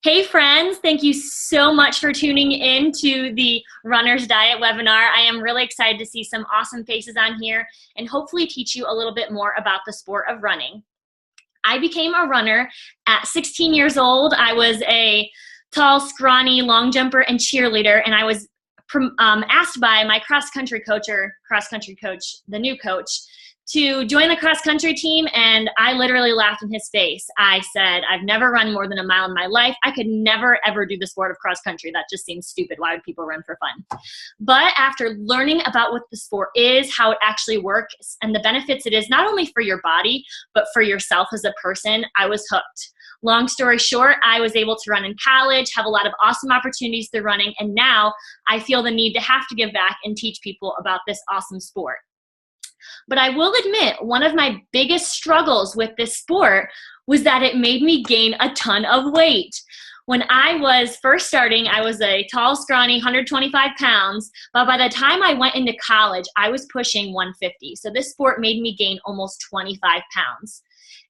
Hey friends, thank you so much for tuning in to the Runner's Diet webinar. I am really excited to see some awesome faces on here and hopefully teach you a little bit more about the sport of running. I became a runner at 16 years old. I was a tall, scrawny long jumper and cheerleader, and I was asked by my cross-country coach, the new coach, to join the cross-country team, and I literally laughed in his face. I said, I've never run more than a mile in my life. I could never, ever do the sport of cross-country. That just seems stupid. Why would people run for fun? But after learning about what the sport is, how it actually works, and the benefits it is, not only for your body, but for yourself as a person, I was hooked. Long story short, I was able to run in college, have a lot of awesome opportunities through running, and now I feel the need to have to give back and teach people about this awesome sport. But I will admit, one of my biggest struggles with this sport was that it made me gain a ton of weight. When I was first starting, I was a tall, scrawny, 125 pounds, but by the time I went into college, I was pushing 150. So this sport made me gain almost 25 pounds.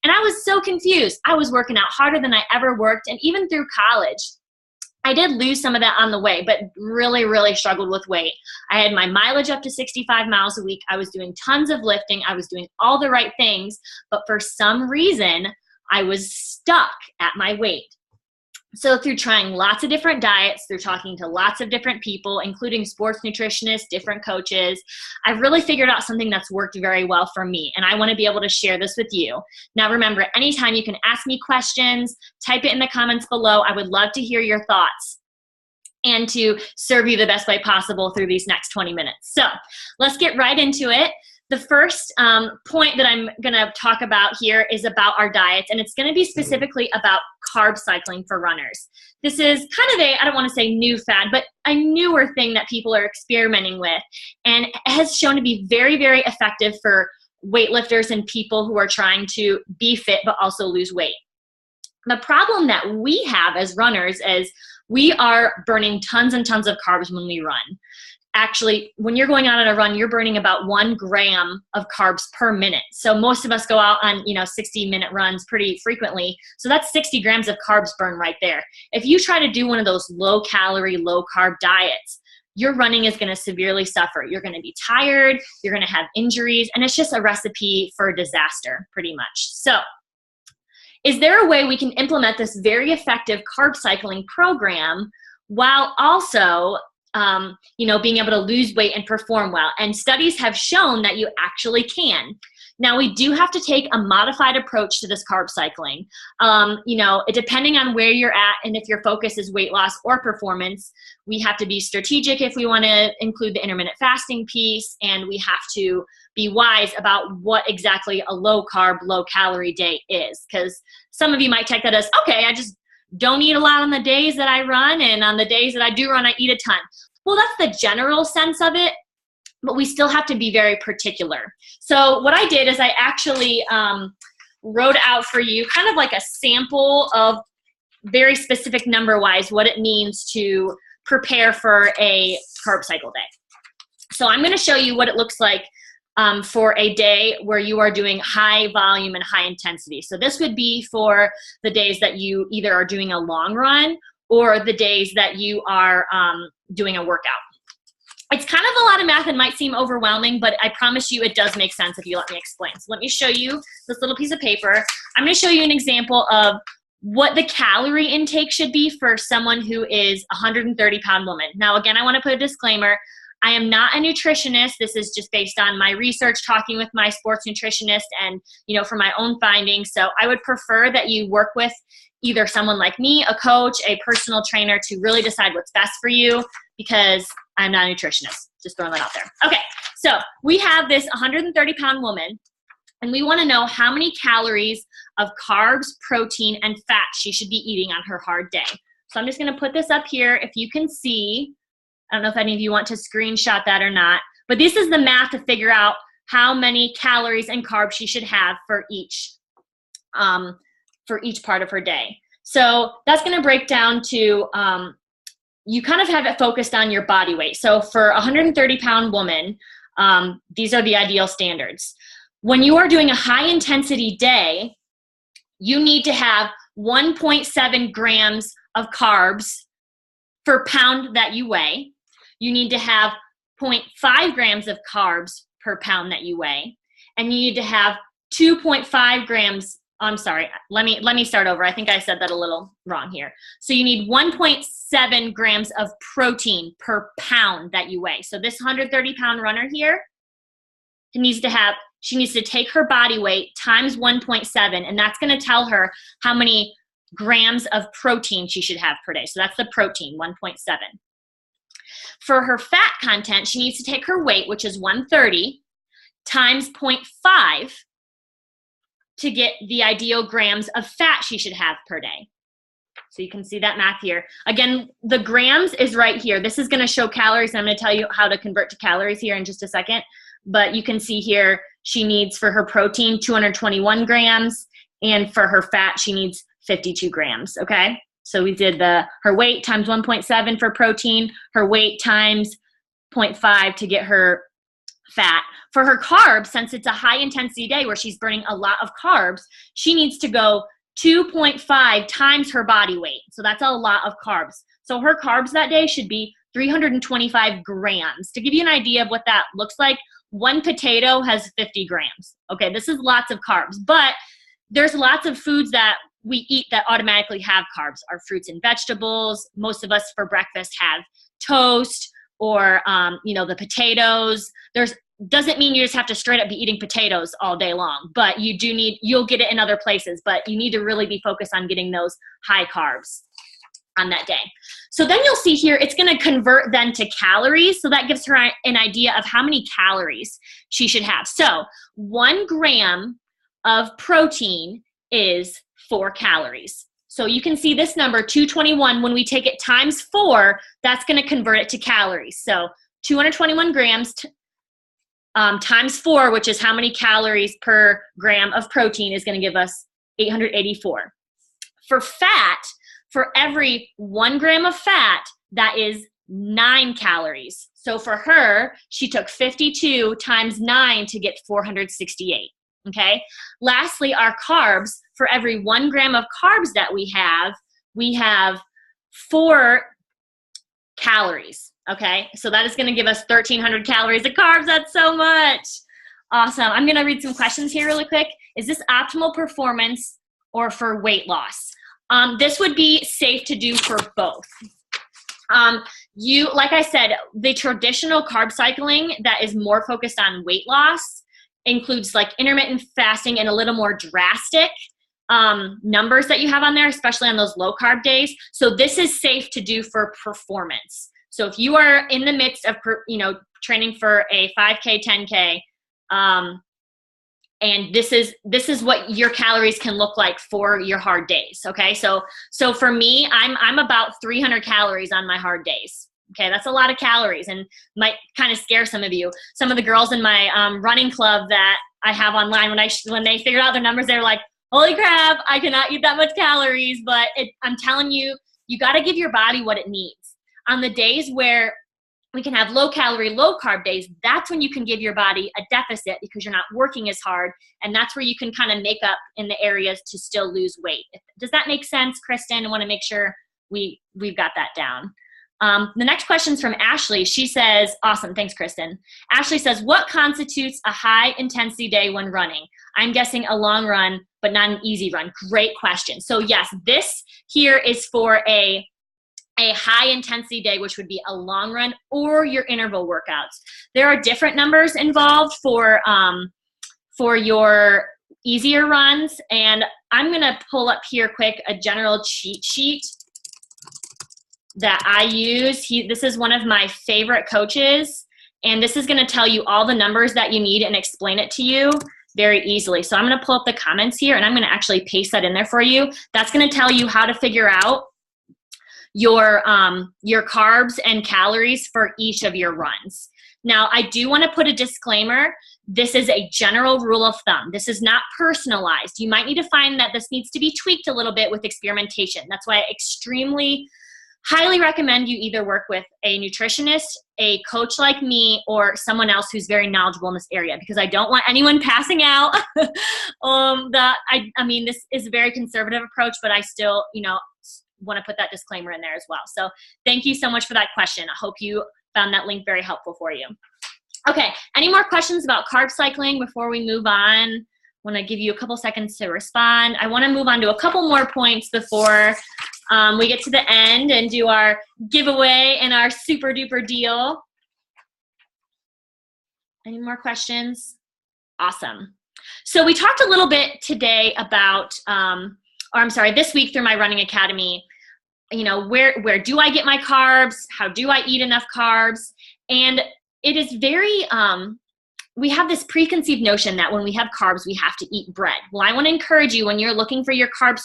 And I was so confused. I was working out harder than I ever worked, and even through college, I did lose some of that on the way, but really, really struggled with weight. I had my mileage up to 65 miles a week. I was doing tons of lifting. I was doing all the right things, but for some reason, I was stuck at my weight. So through trying lots of different diets, through talking to lots of different people, including sports nutritionists, different coaches, I've really figured out something that's worked very well for me, and I want to be able to share this with you. Now remember, anytime you can ask me questions, type it in the comments below. I would love to hear your thoughts and to serve you the best way possible through these next 20 minutes. So let's get right into it. The first point that I'm going to talk about here is about our diets, and it's going to be specifically about carb cycling for runners. This is kind of I don't want to say new fad, but a newer thing that people are experimenting with, and it has shown to be very, very effective for weightlifters and people who are trying to be fit but also lose weight. The problem that we have as runners is we are burning tons and tons of carbs when we run. Actually, when you're going out on a run, you're burning about 1 gram of carbs per minute. So most of us go out on 60-minute runs pretty frequently. So that's 60 grams of carbs burned right there. If you try to do one of those low-calorie, low-carb diets, your running is going to severely suffer. You're going to be tired, you're going to have injuries, and it's just a recipe for disaster, pretty much. So is there a way we can implement this very effective carb cycling program while also being able to lose weight and perform well? And studies have shown that you actually can. Now, we do have to take a modified approach to this carb cycling. Depending on where you're at and if your focus is weight loss or performance, we have to be strategic if we want to include the intermittent fasting piece, and we have to be wise about what exactly a low carb, low calorie day is. Because some of you might take that as, okay, I just don't eat a lot on the days that I run, and on the days that I do run, I eat a ton. Well, that's the general sense of it, but we still have to be very particular. So what I did is I actually wrote out for you kind of like a sample of very specific number-wise what it means to prepare for a carb cycle day. So I'm going to show you what it looks like for a day where you are doing high volume and high intensity. So this would be for the days that you either are doing a long run or the days that you are doing a workout. It's kind of a lot of math and might seem overwhelming, but I promise you it does make sense if you let me explain. So let me show you this little piece of paper. I'm going to show you an example of what the calorie intake should be for someone who is a 130-pound woman. Now, again, I want to put a disclaimer. I am not a nutritionist. This is just based on my research, talking with my sports nutritionist, and for my own findings. So I would prefer that you work with either someone like me, a coach, a personal trainer, to really decide what's best for you, because I'm not a nutritionist. Just throwing that out there. Okay, so we have this 130-pound woman, and we want to know how many calories of carbs, protein, and fat she should be eating on her hard day. So I'm just going to put this up here. If you can see, I don't know if any of you want to screenshot that or not, but this is the math to figure out how many calories and carbs she should have for each part of her day. So that's going to break down to, you kind of have it focused on your body weight. So for a 130-pound woman, these are the ideal standards. When you are doing a high intensity day, you need to have 1.7 grams of carbs per pound that you weigh. You need to have 0.5 grams of carbs per pound that you weigh. And you need to have 2.5 grams, I'm sorry, let me start over. I think I said that a little wrong here. So you need 1.7 grams of protein per pound that you weigh. So this 130-pound runner here she needs to take her body weight times 1.7, and that's going to tell her how many grams of protein she should have per day. So that's the protein, 1.7. For her fat content, she needs to take her weight, which is 130, times 0.5 to get the ideal grams of fat she should have per day. So you can see that math here. Again, the grams is right here. This is going to show calories, and I'm going to tell you how to convert to calories here in just a second. But you can see here she needs for her protein 221 grams, and for her fat she needs 52 grams, okay? So we did her weight times 1.7 for protein, her weight times 0.5 to get her fat. For her carbs, since it's a high intensity day where she's burning a lot of carbs, she needs to go 2.5 times her body weight. So that's a lot of carbs. So her carbs that day should be 325 grams. To give you an idea of what that looks like, one potato has 50 grams. Okay, this is lots of carbs, but there's lots of foods that we eat that automatically have carbs. Our fruits and vegetables. Most of us for breakfast have toast or, the potatoes. Doesn't mean you just have to straight up be eating potatoes all day long, but you'll get it in other places, but you need to really be focused on getting those high carbs on that day. So then you'll see here, it's going to convert then to calories. So that gives her an idea of how many calories she should have. So 1 gram of protein is 4 calories. So you can see this number, 221, when we take it times 4, that's going to convert it to calories. So 221 grams times 4, which is how many calories per gram of protein, is going to give us 884. For fat, for every 1 gram of fat, that is 9 calories. So for her, she took 52 times 9 to get 468. Okay. Lastly, our carbs, for every 1 gram of carbs that we have 4 calories. Okay. So that is going to give us 1,300 calories of carbs. That's so much. Awesome. I'm going to read some questions here really quick. Is this optimal performance or for weight loss? This would be safe to do for both. Like I said, the traditional carb cycling that is more focused on weight loss includes like intermittent fasting and a little more drastic numbers that you have on there, especially on those low carb days. So this is safe to do for performance. So if you are in the midst of, training for a 5K, 10K, and this is what your calories can look like for your hard days. Okay. So for me, I'm about 300 calories on my hard days. Okay. That's a lot of calories and might kind of scare some of you. Some of the girls in my running club that I have online, when they figured out their numbers, they were like, holy crap, I cannot eat that much calories. But I'm telling you, you got to give your body what it needs. On the days where we can have low calorie, low carb days, that's when you can give your body a deficit because you're not working as hard. And that's where you can kind of make up in the areas to still lose weight. Does that make sense, Kristen? I want to make sure we've got that down. The next question is from Ashley. She says, awesome, thanks, Kristen. Ashley says, what constitutes a high intensity day when running? I'm guessing a long run, but not an easy run. Great question. So yes, this here is for a high intensity day, which would be a long run or your interval workouts. There are different numbers involved for your easier runs. And I'm going to pull up here quick a general cheat sheet that I use. This is one of my favorite coaches, and this is going to tell you all the numbers that you need and explain it to you very easily. So I'm going to pull up the comments here, and I'm going to actually paste that in there for you. That's going to tell you how to figure out your carbs and calories for each of your runs. Now, I do want to put a disclaimer. This is a general rule of thumb. This is not personalized. You might need to find that this needs to be tweaked a little bit with experimentation. That's why I extremely highly recommend you either work with a nutritionist, a coach like me, or someone else who's very knowledgeable in this area, because I don't want anyone passing out. I mean, this is a very conservative approach, but I still, want to put that disclaimer in there as well. So thank you so much for that question. I hope you found that link very helpful for you. Okay, any more questions about carb cycling before we move on? I want to give you a couple seconds to respond. I want to move on to a couple more points before we get to the end and do our giveaway and our super duper deal. Any more questions? Awesome. So we talked a little bit today about, this week through my Running Academy, where do I get my carbs? How do I eat enough carbs? And it is very, we have this preconceived notion that when we have carbs, we have to eat bread. Well, I want to encourage you, when you're looking for your carb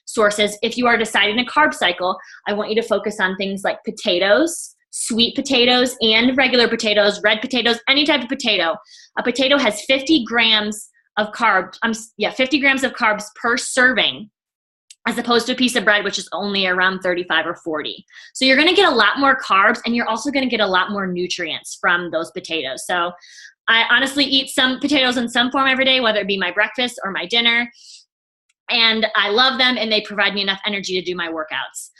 sources, if you are deciding to carb cycle, I want you to focus on things like potatoes, sweet potatoes, and regular potatoes, red potatoes, any type of potato. A potato has 50 grams of carbs, 50 grams of carbs per serving, as opposed to a piece of bread, which is only around 35 or 40. So you're gonna get a lot more carbs, and you're also gonna get a lot more nutrients from those potatoes. So I honestly eat some potatoes in some form every day, whether it be my breakfast or my dinner. And I love them, and they provide me enough energy to do my workouts.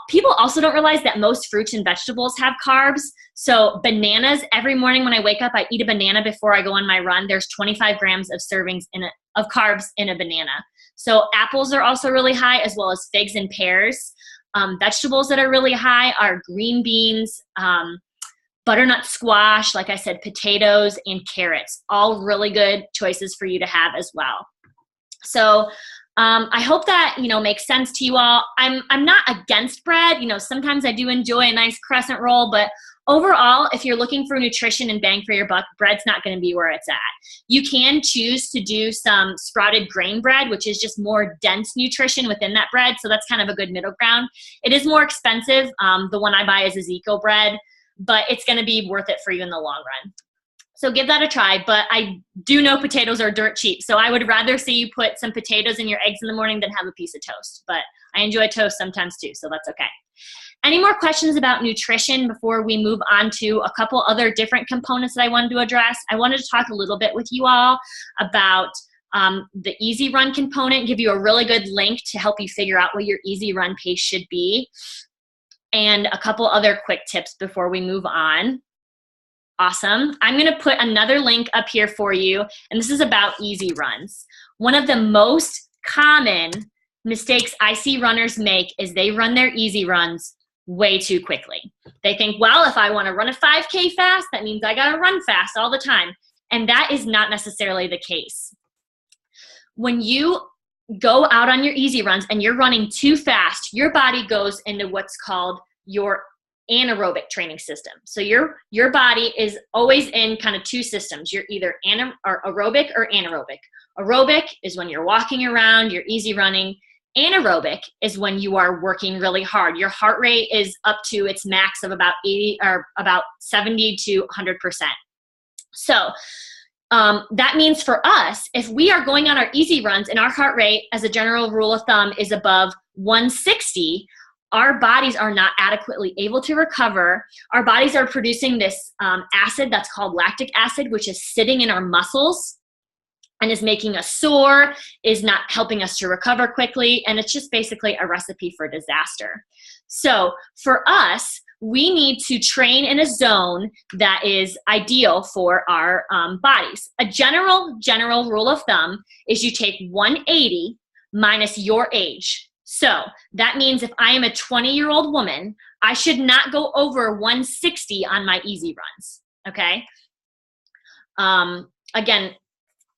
People also don't realize that most fruits and vegetables have carbs. So bananas, every morning when I wake up, I eat a banana before I go on my run. There's 25 grams of servings of carbs in a banana. So apples are also really high, as well as figs and pears. Vegetables that are really high are green beans, butternut squash, like I said, potatoes, and carrots. All really good choices for you to have as well. So I hope that, makes sense to you all. I'm not against bread. Sometimes I do enjoy a nice crescent roll, but overall, if you're looking for nutrition and bang for your buck, bread's not going to be where it's at. You can choose to do some sprouted grain bread, which is just more dense nutrition within that bread. So that's kind of a good middle ground. It is more expensive. The one I buy is a Zico bread, but it's going to be worth it for you in the long run. So give that a try, but I do know potatoes are dirt cheap. So I would rather see you put some potatoes in your eggs in the morning than have a piece of toast. But I enjoy toast sometimes too, so that's okay. Any more questions about nutrition before we move on to a couple other different components that I wanted to address? I wanted to talk a little bit with you all about the easy run component, give you a really good link to help you figure out what your easy run pace should be, and a couple other quick tips before we move on. Awesome. I'm going to put another link up here for you, and this is about easy runs. One of the most common mistakes I see runners make is they run their easy runs way too quickly. They think, well, if I want to run a 5K fast, that means I got to run fast all the time. And that is not necessarily the case. When you go out on your easy runs and you're running too fast, your body goes into what's called your anaerobic training system. So your body is always in kind of two systems. You're either aerobic or anaerobic. Aerobic is when you're walking around, you're easy running. Anaerobic is when you are working really hard. Your heart rate is up to its max of about 80 or about 70 to 100%. So that means for us, if we are going on our easy runs and our heart rate, as a general rule of thumb, is above 160, our bodies are not adequately able to recover. Our bodies are producing this acid that's called lactic acid, which is sitting in our muscles and is making us sore, is not helping us to recover quickly, and it's just basically a recipe for disaster. So for us, we need to train in a zone that is ideal for our bodies. A general rule of thumb is you take 180 minus your age. So that means if I am a 20-year-old woman, I should not go over 160 on my easy runs, okay? Again,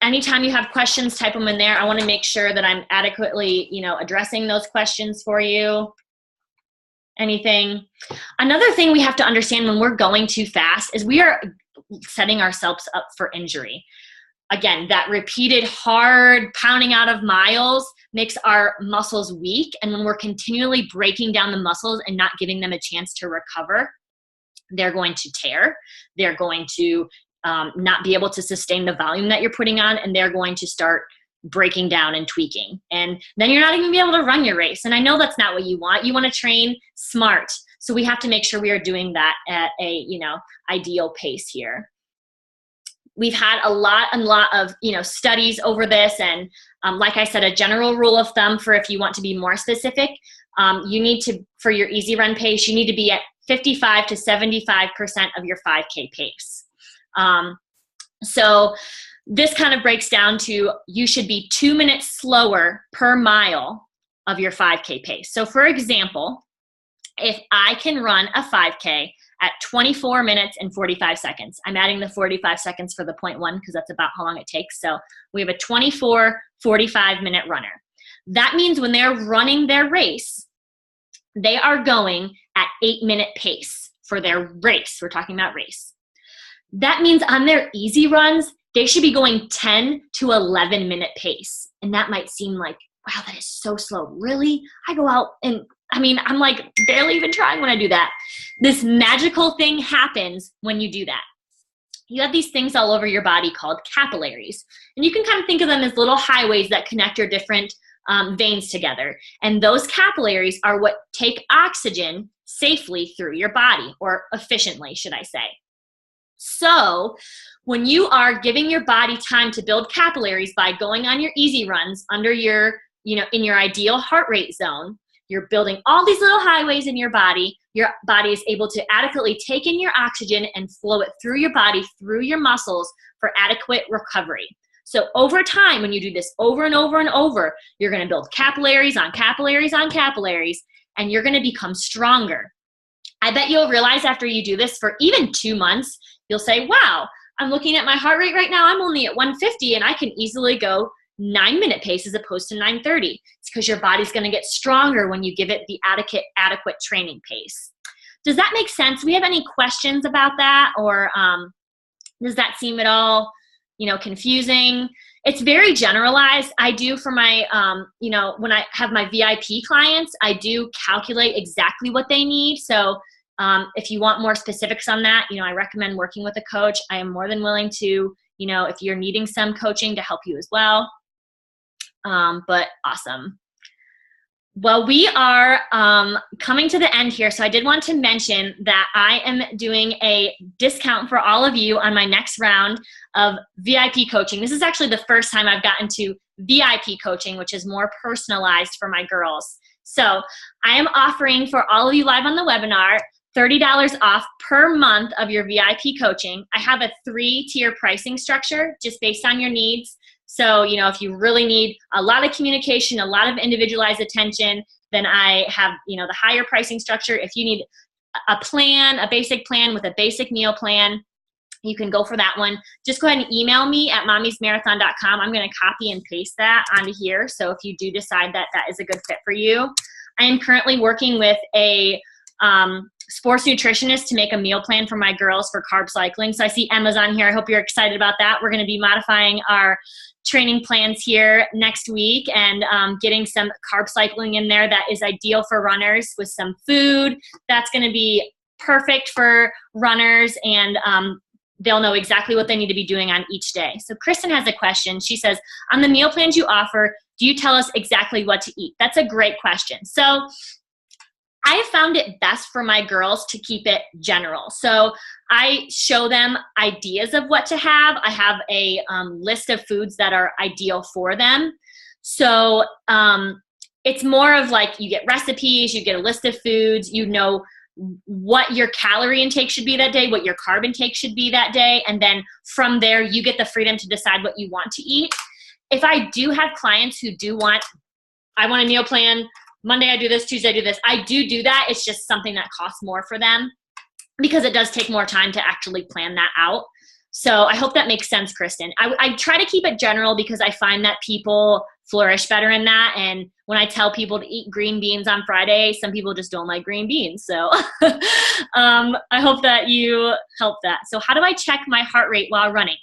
anytime you have questions, type them in there. I want to make sure that I'm adequately, addressing those questions for you. Anything? Another thing we have to understand when we're going too fast is we are setting ourselves up for injury. Again, that repeated hard pounding out of miles makes our muscles weak. And when we're continually breaking down the muscles and not giving them a chance to recover, they're going to tear. They're going to not be able to sustain the volume that you're putting on, and they're going to start breaking down and tweaking. And then you're not even gonna be able to run your race. And I know that's not what you want. You want to train smart. So we have to make sure we are doing that at a, ideal pace here. We've had a lot of, studies over this. And like I said, a general rule of thumb for if you want to be more specific, you need to, for your easy run pace, you need to be at 55 to 75% of your 5K pace. So this kind of breaks down to you should be 2 minutes slower per mile of your 5K pace. So for example, if I can run a 5K at 24 minutes and 45 seconds, I'm adding the 45 seconds for the 0.1 because that's about how long it takes. So we have a 24, 45-minute runner. That means when they're running their race, they are going at 8-minute pace for their race. We're talking about race. That means on their easy runs, they should be going 10 to 11-minute pace. And that might seem like, wow, that is so slow. Really? I go out and, I'm like barely even trying when I do that. This magical thing happens when you do that. You have these things all over your body called capillaries. And you can kind of think of them as little highways that connect your different veins together. And those capillaries are what take oxygen safely through your body, or efficiently, should I say. So when you are giving your body time to build capillaries by going on your easy runs under your, in your ideal heart rate zone, you're building all these little highways in your body. Your body is able to adequately take in your oxygen and flow it through your body, through your muscles for adequate recovery. So over time, when you do this over and over and over, you're going to build capillaries on capillaries on capillaries, and you're going to become stronger. I bet you'll realize after you do this for even 2 months, you'll say, wow, I'm looking at my heart rate right now. I'm only at 150 and I can easily go 9-minute pace as opposed to 9:30. It's because your body's going to get stronger when you give it the adequate training pace. Does that make sense? Do we have any questions about that? Or does that seem at all, confusing? It's very generalized. I do for my, when I have my VIP clients, I do calculate exactly what they need. So if you want more specifics on that, I recommend working with a coach. I am more than willing to, if you're needing some coaching, to help you as well. But awesome. Well, we are coming to the end here. So I did want to mention that I am doing a discount for all of you on my next round of VIP coaching. This is actually the first time I've gotten to VIP coaching, which is more personalized for my girls. So I am offering for all of you live on the webinar, $30 off per month of your VIP coaching. I have a 3-tier pricing structure just based on your needs. So, if you really need a lot of communication, a lot of individualized attention, then I have, the higher pricing structure. If you need a plan, a basic plan with a basic meal plan, you can go for that one. Just go ahead and email me at mommysmarathon.com. I'm going to copy and paste that onto here. So if you do decide that that is a good fit for you. I am currently working with a sports nutritionist to make a meal plan for my girls for carb cycling. So I see Emma's on here. I hope you're excited about that. We're going to be modifying our training plans here next week and getting some carb cycling in there that is ideal for runners with some food. That's going to be perfect for runners, and they'll know exactly what they need to be doing on each day. So Kristen has a question. She says, on the meal plans you offer, do you tell us exactly what to eat? That's a great question. So I have found it best for my girls to keep it general. So I show them ideas of what to have. I have a list of foods that are ideal for them. So it's more of like you get recipes, you get a list of foods, what your calorie intake should be that day, what your carb intake should be that day. And then from there, you get the freedom to decide what you want to eat. If I do have clients who I want a meal plan, Monday I do this, Tuesday I do this. I do that. It's just something that costs more for them because it does take more time to actually plan that out. So I hope that makes sense, Kristen. I try to keep it general because I find that people flourish better in that. And when I tell people to eat green beans on Friday, some people just don't like green beans. So I hope that you help that. So how do I check my heart rate while running?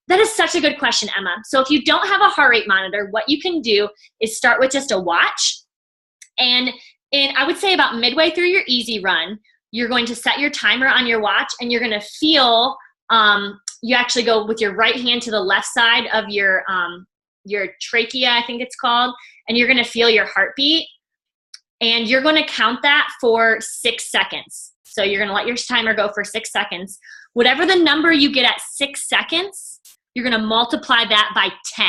That is such a good question, Emma. So if you don't have a heart rate monitor, what you can do is start with just a watch. And I would say about midway through your easy run, you're going to set your timer on your watch and you're going to feel, you actually go with your right hand to the left side of your your trachea, I think it's called, and you're going to feel your heartbeat. And you're going to count that for 6 seconds. So you're going to let your timer go for 6 seconds. Whatever the number you get at 6 seconds, you're going to multiply that by 10.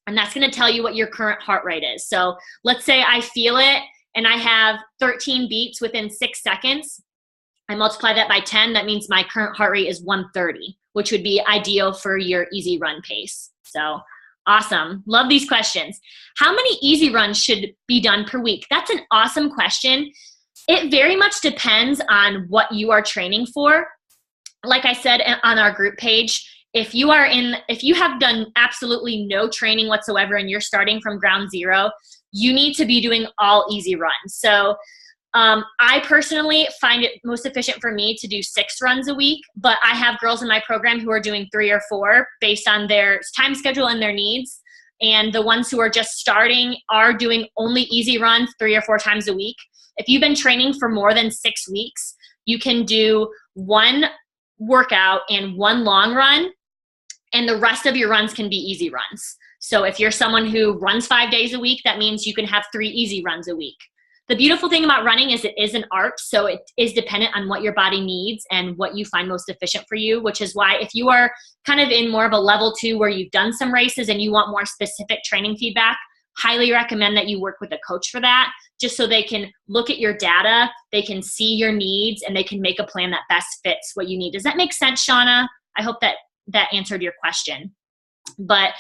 And that's going to tell you what your current heart rate is. So let's say I feel it and I have 13 beats within 6 seconds. I multiply that by 10. That means my current heart rate is 130, which would be ideal for your easy run pace. So awesome. Love these questions. How many easy runs should be done per week? That's an awesome question. It very much depends on what you are training for. Like I said on our group page, if you have done absolutely no training whatsoever and you're starting from ground zero, you need to be doing all easy runs. So I personally find it most efficient for me to do 6 runs a week, but I have girls in my program who are doing 3 or 4 based on their time schedule and their needs. And the ones who are just starting are doing only easy runs 3 or 4 times a week. If you've been training for more than 6 weeks, you can do 1 workout and 1 long run, and the rest of your runs can be easy runs. So if you're someone who runs 5 days a week, that means you can have 3 easy runs a week. The beautiful thing about running is it is an art, so it is dependent on what your body needs and what you find most efficient for you, which is why if you are kind of in more of a level 2 where you've done some races and you want more specific training feedback, highly recommend that you work with a coach for that, just so they can look at your data, they can see your needs, and they can make a plan that best fits what you need. Does that make sense, Shauna? I hope that answered your question. But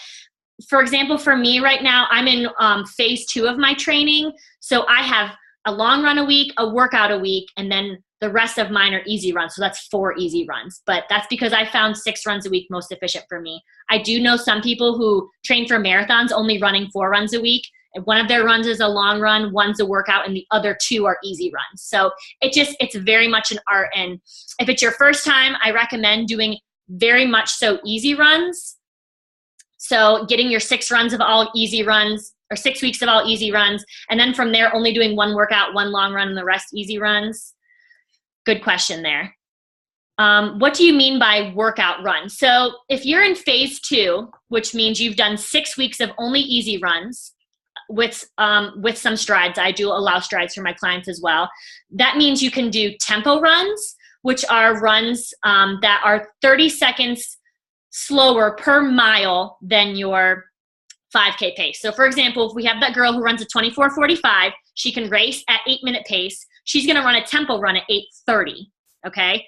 for example, for me right now, I'm in phase 2 of my training. So I have a long run a week, a workout a week, and then the rest of mine are easy runs. So that's 4 easy runs. But that's because I found 6 runs a week most efficient for me. I do know some people who train for marathons only running 4 runs a week. And one of their runs is a long run, one's a workout, and the other 2 are easy runs. So it's very much an art. And if it's your first time, I recommend doing very much so easy runs. So getting your 6 runs of all easy runs, or 6 weeks of all easy runs, and then from there only doing 1 workout, 1 long run, and the rest easy runs. Good question there. What do you mean by workout run? So if you're in phase 2, which means you've done 6 weeks of only easy runs with some strides, I do allow strides for my clients as well. That means you can do tempo runs, which are runs that are 30 seconds slower per mile than your 5K pace. So for example, if we have that girl who runs a 24:45, she can race at 8-minute pace. She's going to run a tempo run at 8:30. Okay.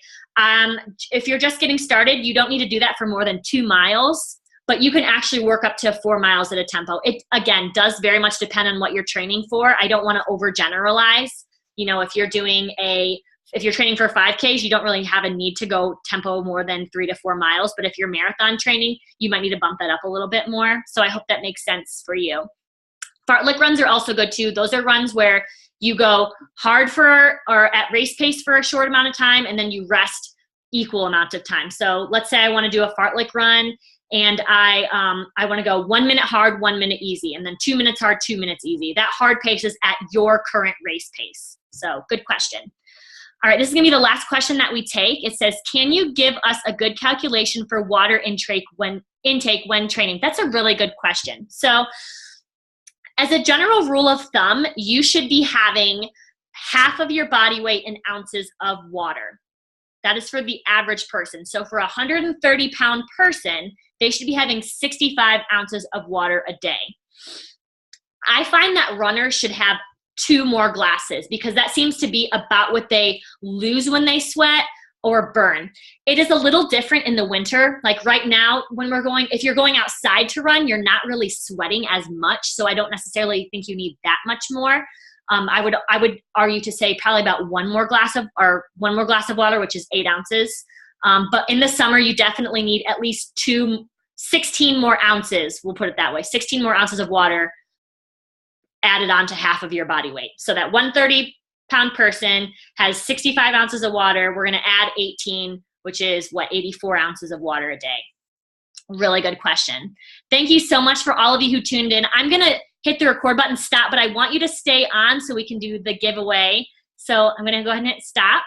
If you're just getting started, you don't need to do that for more than 2 miles, but you can actually work up to 4 miles at a tempo. It again does very much depend on what you're training for. I don't want to overgeneralize. You know, if you're training for 5Ks, you don't really have a need to go tempo more than 3 to 4 miles. But if you're marathon training, you might need to bump that up a little bit more. So I hope that makes sense for you. Fartlek runs are also good too. Those are runs where you go hard or at race pace for a short amount of time, and then you rest equal amount of time. So let's say I want to do a fartlek run, and I want to go 1 minute hard, 1 minute easy, and then 2 minutes hard, 2 minutes easy. That hard pace is at your current race pace. So good question. All right, this is going to be the last question that we take. It says, can you give us a good calculation for water intake when training? That's a really good question. So as a general rule of thumb, you should be having half of your body weight in ounces of water. That is for the average person. So for a 130-pound person, they should be having 65 ounces of water a day. I find that runners should have 2 more glasses because that seems to be about what they lose when they sweat or burn. It is a little different in the winter. Like right now if you're going outside to run, you're not really sweating as much. So I don't necessarily think you need that much more. I would argue to say probably about 1 more glass of water, which is 8 ounces. But in the summer, you definitely need at least 16 more ounces. We'll put it that way. 16 more ounces of water added on to half of your body weight. So that 130-pound person has 65 ounces of water. We're going to add 18, which is 84 ounces of water a day. Really good question. Thank you so much for all of you who tuned in. I'm going to hit the record button, stop, but I want you to stay on so we can do the giveaway. So I'm going to go ahead and hit stop.